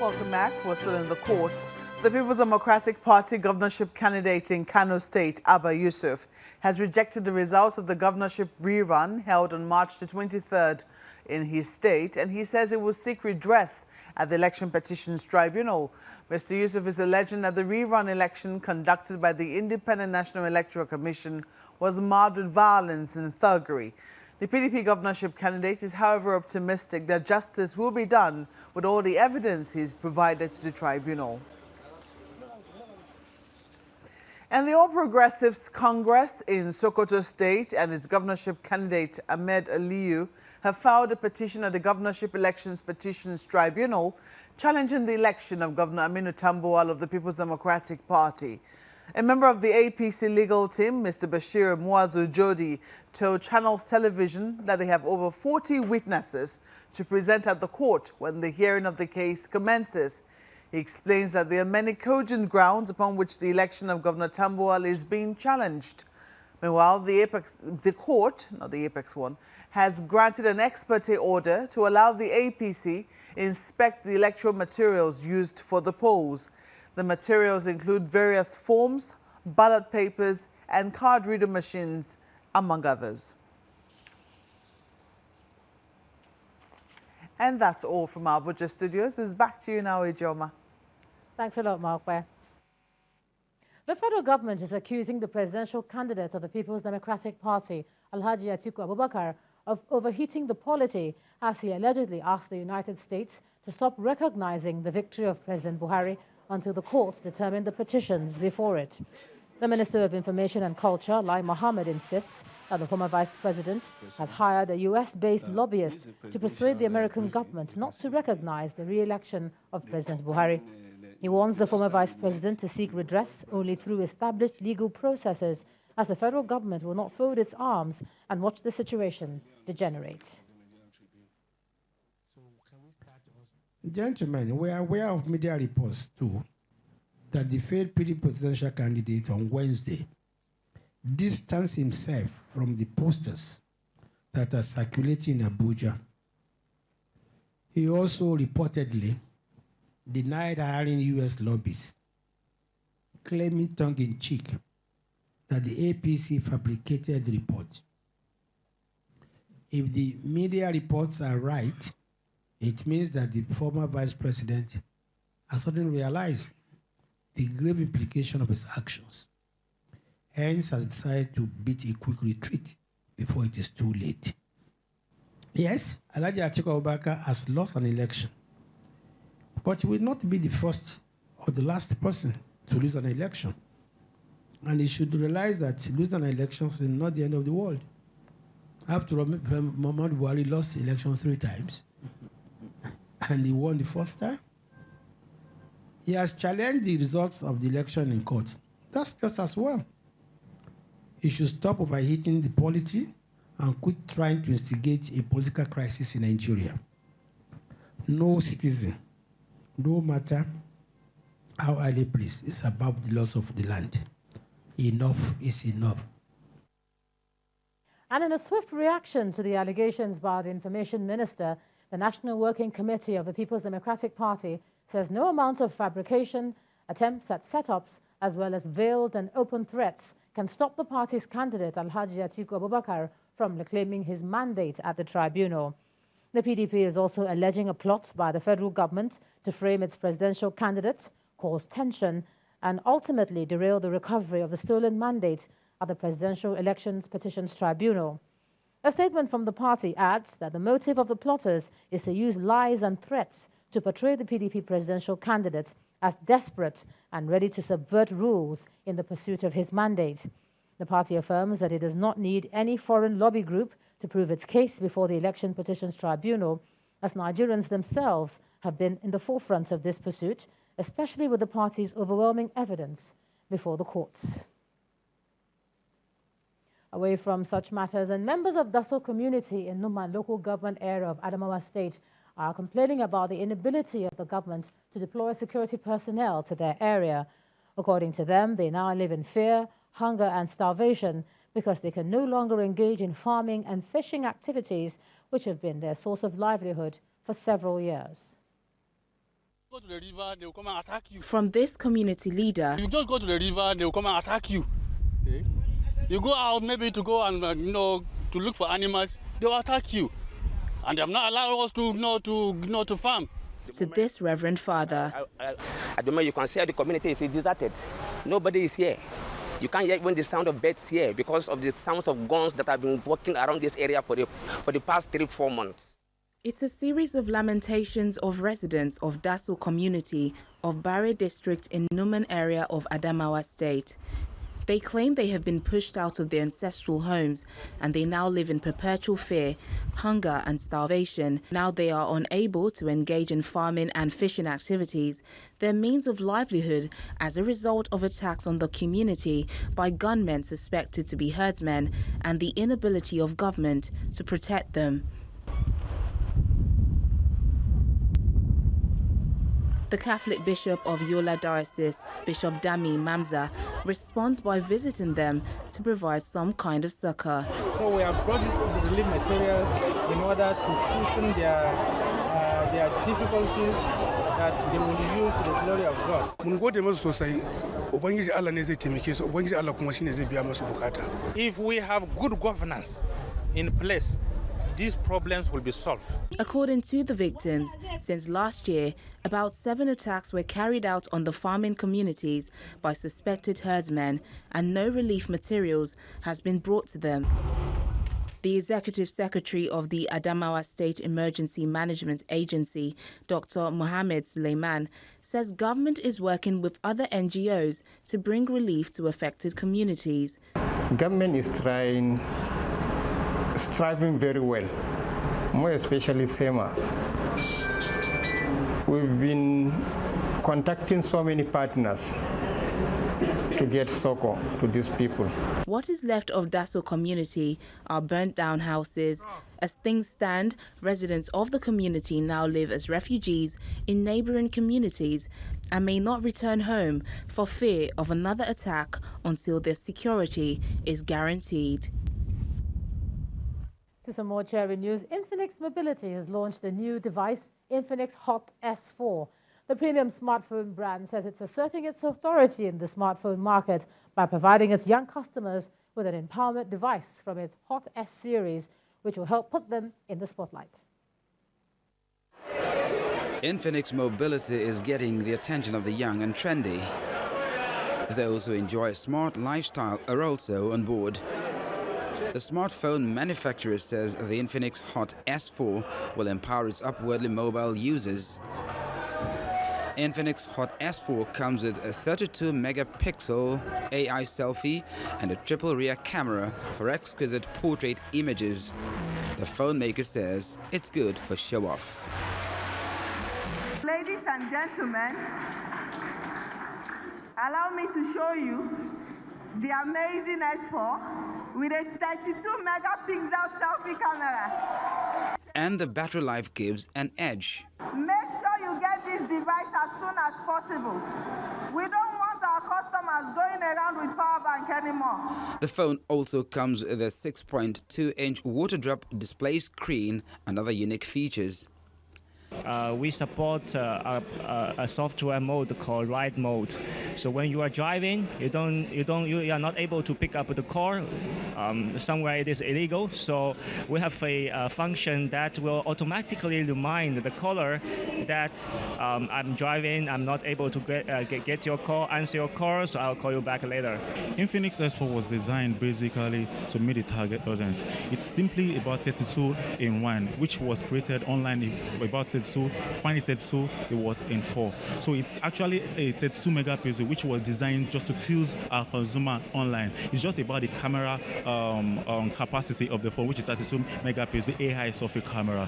Welcome back. We're still in the court. The People's Democratic Party governorship candidate in Kano State, Abba Yusuf, has rejected the results of the governorship rerun held on March the 23rd in his state, and he says he will seek redress at the Election Petitions Tribunal. Mr. Yusuf is alleging that the rerun election conducted by the Independent National Electoral Commission was marred with violence and thuggery. The PDP governorship candidate is, however, optimistic that justice will be done with all the evidence he's provided to the tribunal. And the All Progressives Congress in Sokoto State and its governorship candidate Ahmed Aliyu have filed a petition at the Governorship Elections Petitions Tribunal challenging the election of Governor Aminu Tambuwal of the People's Democratic Party. A member of the APC legal team, Mr. Bashir Muazu Jodi, told Channels Television that they have over 40 witnesses to present at the court when the hearing of the case commences. He explains that there are many cogent grounds upon which the election of Governor Tambuwal is being challenged. Meanwhile, the court, not the apex one, has granted an ex parte order to allow the APC inspect the electoral materials used for the polls. The materials include various forms, ballot papers, and card reader machines, among others. And that's all from our Abuja studios. It's back to you now, Ijoma. Thanks a lot, Mark. The federal government is accusing the presidential candidate of the People's Democratic Party, Alhaji Atiku Abubakar, of overheating the polity as he allegedly asked the United States to stop recognizing the victory of President Buhari until the courts determine the petitions before it. The Minister of Information and Culture, Lai Mohammed, insists that the former vice president has hired a US-based lobbyist to persuade the American government not to recognize the re-election of President Buhari. He warns the former vice president to seek redress only through established legal processes, as the federal government will not fold its arms and watch the situation degenerate. Gentlemen, we are aware of media reports too that the failed PD presidential candidate on Wednesday distanced himself from the posters that are circulating in Abuja. He also reportedly denied hiring US lobbyists, claiming tongue-in-cheek that the APC fabricated the report. If the media reports are right, it means that the former vice president has suddenly realized the grave implication of his actions. Hence, has decided to beat a quick retreat before it is too late. Yes, Alhaji Atiku Abubakar has lost an election, but he will not be the first or the last person to lose an election. And he should realize that losing an election is not the end of the world. After all, Muhammad Buhari lost the election 3 times, and he won the 4th time. He has challenged the results of the election in court. That's just as well. He should stop overheating the polity and quit trying to instigate a political crisis in Nigeria. No citizen, no matter how highly placed, is above the laws of the land. Enough is enough. And in a swift reaction to the allegations by the Information Minister, the National Working Committee of the People's Democratic Party says no amount of fabrication, attempts at setups, as well as veiled and open threats can stop the party's candidate, Alhaji Atiku Abubakar, from reclaiming his mandate at the tribunal. The PDP is also alleging a plot by the federal government to frame its presidential candidate, cause tension, and ultimately derail the recovery of the stolen mandate at the Presidential Elections Petitions Tribunal. A statement from the party adds that the motive of the plotters is to use lies and threats to portray the PDP presidential candidate as desperate and ready to subvert rules in the pursuit of his mandate. The party affirms that it does not need any foreign lobby group to prove its case before the Election Petitions Tribunal, as Nigerians themselves have been in the forefront of this pursuit, especially with the party's overwhelming evidence before the courts. Away from such matters, and members of Daso community in Numan local government area of Adamawa State are complaining about the inability of the government to deploy security personnel to their area. According to them, they now live in fear, hunger and starvation because they can no longer engage in farming and fishing activities which have been their source of livelihood for several years. Go to the river, they will come and attack you. From this community leader, You just go to the river, they will come and attack you. Okay? You go out maybe to go and to look for animals, they will attack you, and they have not allowed us to farm. to this Reverend Father. At the moment, you can see the community is deserted. Nobody is here. You can't hear even the sound of birds here because of the sounds of guns that have been walking around this area for the past 3-4 months. It's a series of lamentations of residents of Daso community of Bare district in Numan area of Adamawa state. They claim they have been pushed out of their ancestral homes and they now live in perpetual fear, hunger and starvation. Now they are unable to engage in farming and fishing activities, their means of livelihood as a result of attacks on the community by gunmen suspected to be herdsmen and the inability of government to protect them. The Catholic Bishop of Yola Diocese, Bishop Dami Mamza, responds by visiting them to provide some kind of succor. So we have brought these relief materials in order to cushion their difficulties that they will use to the glory of God. If we have good governance in place, these problems will be solved. According to the victims, since last year, about 7 attacks were carried out on the farming communities by suspected herdsmen, and no relief materials has been brought to them. The Executive Secretary of the Adamawa State Emergency Management Agency, Dr. Mohamed Suleiman, says government is working with other NGOs to bring relief to affected communities. Government is striving very well, more especially SEMA. We've been contacting so many partners to get succor to these people. What is left of Daso community are burnt down houses. As things stand, residents of the community now live as refugees in neighboring communities and may not return home for fear of another attack until their security is guaranteed. To some more Cherry news, Infinix Mobility has launched a new device, Infinix Hot S4. The premium smartphone brand says it's asserting its authority in the smartphone market by providing its young customers with an empowerment device from its Hot S series, which will help put them in the spotlight. Infinix Mobility is getting the attention of the young and trendy. Those who enjoy a smart lifestyle are also on board. The smartphone manufacturer says the Infinix Hot S4 will empower its upwardly mobile users. Infinix Hot S4 comes with a 32-megapixel AI selfie and a triple rear camera for exquisite portrait images. The phone maker says it's good for show-off. Ladies and gentlemen, allow me to show you the amazing S4 with a 32-megapixel selfie camera. And the battery life gives an edge. Make sure you get this device as soon as possible. We don't want our customers going around with power bank anymore. The phone also comes with a 6.2-inch water drop display screen and other unique features. We support a software mode called ride mode. So when you are driving, you are not able to pick up the car. Somewhere it is illegal. So we have a function that will automatically remind the caller that I'm driving, I'm not able to get your call, answer your call, so I'll call you back later. Infinix S4 was designed basically to meet the target audience. It's simply about 32 in 1, which was created online about 32. Finally 32, it was in 4. So it's actually a 32 megapixel, which was designed just to tease our consumer online. It's just about the camera capacity of the phone, which is 32 megapixel AI selfie camera.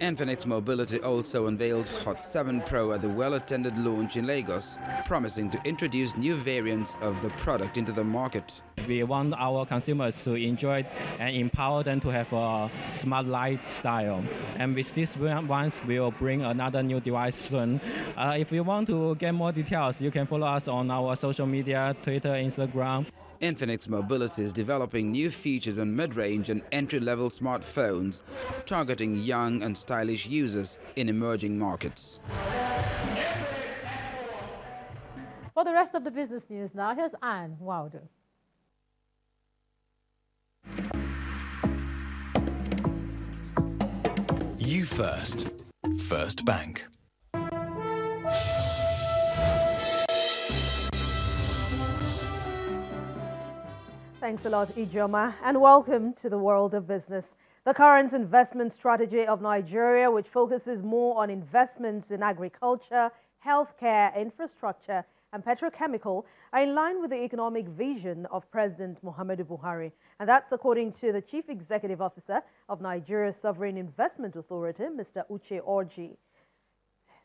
Infinix Mobility also unveiled Hot 7 Pro at the well-attended launch in Lagos, promising to introduce new variants of the product into the market. We want our consumers to enjoy it and empower them to have a smart lifestyle. And with this once, we will bring another new device soon. If you want to get more details, you can follow us on our social media, Twitter, Instagram. Infinix Mobility is developing new features on mid-range and entry-level smartphones, targeting young and stylish users in emerging markets. For the rest of the business news now, here's Anne Wilder. You First. First Bank. Thanks a lot, Ijoma, and welcome to the world of business. The current investment strategy of Nigeria, which focuses more on investments in agriculture, healthcare, infrastructure, and petrochemical, are in line with the economic vision of President Muhammadu Buhari. And that's according to the Chief Executive Officer of Nigeria's Sovereign Investment Authority, Mr. Uche Orji.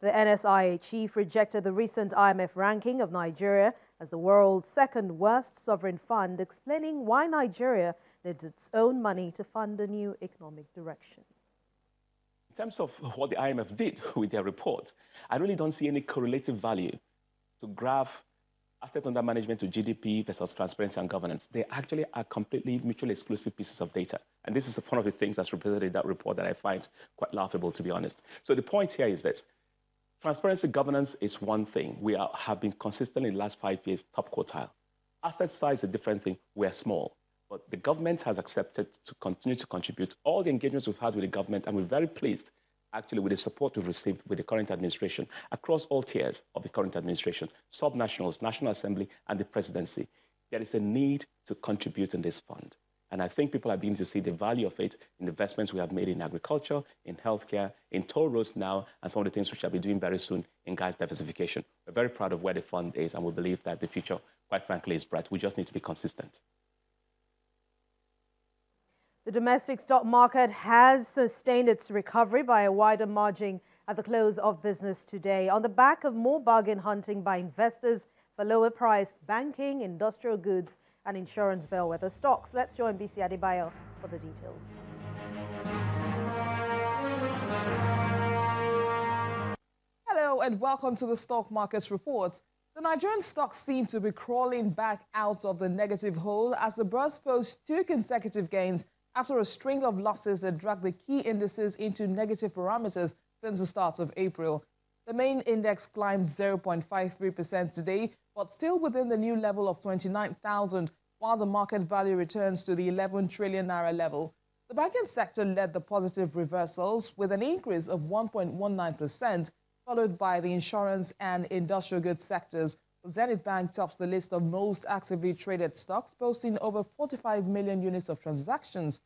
The NSIA chief rejected the recent IMF ranking of Nigeria as the world's second worst sovereign fund, explaining why Nigeria needs its own money to fund a new economic direction. In terms of what the IMF did with their report, I really don't see any correlative value to graph assets under management to GDP versus transparency and governance. They actually are completely mutually exclusive pieces of data. And this is one of the things that's represented in that report that I find quite laughable, to be honest. So the point here is that transparency governance is one thing. We have been consistently in the last 5 years top quartile. Asset size is a different thing. We're small. But the government has accepted to continue to contribute. All the engagements we've had with the government, and we're very pleased, actually, with the support we've received with the current administration across all tiers of the current administration, subnationals, National Assembly, and the presidency. There is a need to contribute in this fund. And I think people are beginning to see the value of it in the investments we have made in agriculture, in healthcare, in toll roads now, and some of the things we shall be doing very soon in gas diversification. We're very proud of where the fund is, and we believe that the future, quite frankly, is bright. We just need to be consistent. The domestic stock market has sustained its recovery by a wider margin at the close of business today, on the back of more bargain hunting by investors for lower-priced banking, industrial goods, and insurance bellwether stocks. Let's join BC Adebayo for the details. Hello and welcome to the Stock Markets Report. The Nigerian stocks seem to be crawling back out of the negative hole as the Bourse posts 2 consecutive gains after a string of losses that dragged the key indices into negative parameters since the start of April. The main index climbed 0.53% today, but still within the new level of 29,000, while the market value returns to the 11 trillion naira level. The banking sector led the positive reversals with an increase of 1.19%, followed by the insurance and industrial goods sectors. Zenith Bank tops the list of most actively traded stocks, posting over 45 million units of transactions.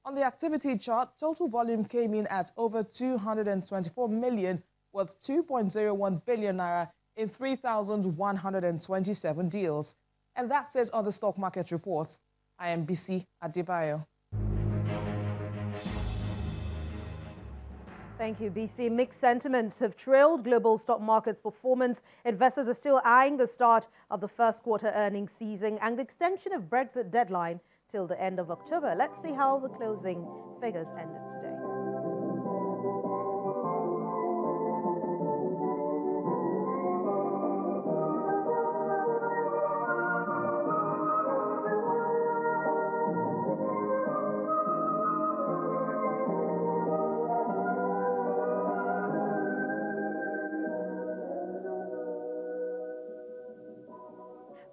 On the activity chart, total volume came in at over 224 million, worth 2.01 billion naira in 3,127 deals. And that's it on the Stock Market Report. I am BC Adebayo. Thank you, BC. Mixed sentiments have trailed global stock markets performance. Investors are still eyeing the start of the first quarter earnings season and the extension of Brexit deadline till the end of October. Let's see how the closing figures ended today.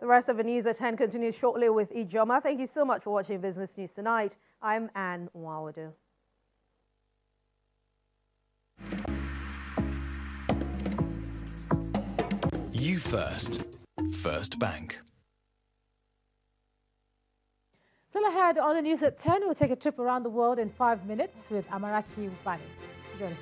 The rest of the news at 10 continues shortly with Ijoma. Thank you so much for watching Business News Tonight. I'm Anne Nwawadu. You First. First Bank. Still ahead on the news at 10, we'll take a trip around the world in 5 minutes with Amarachi Ubani. Join us.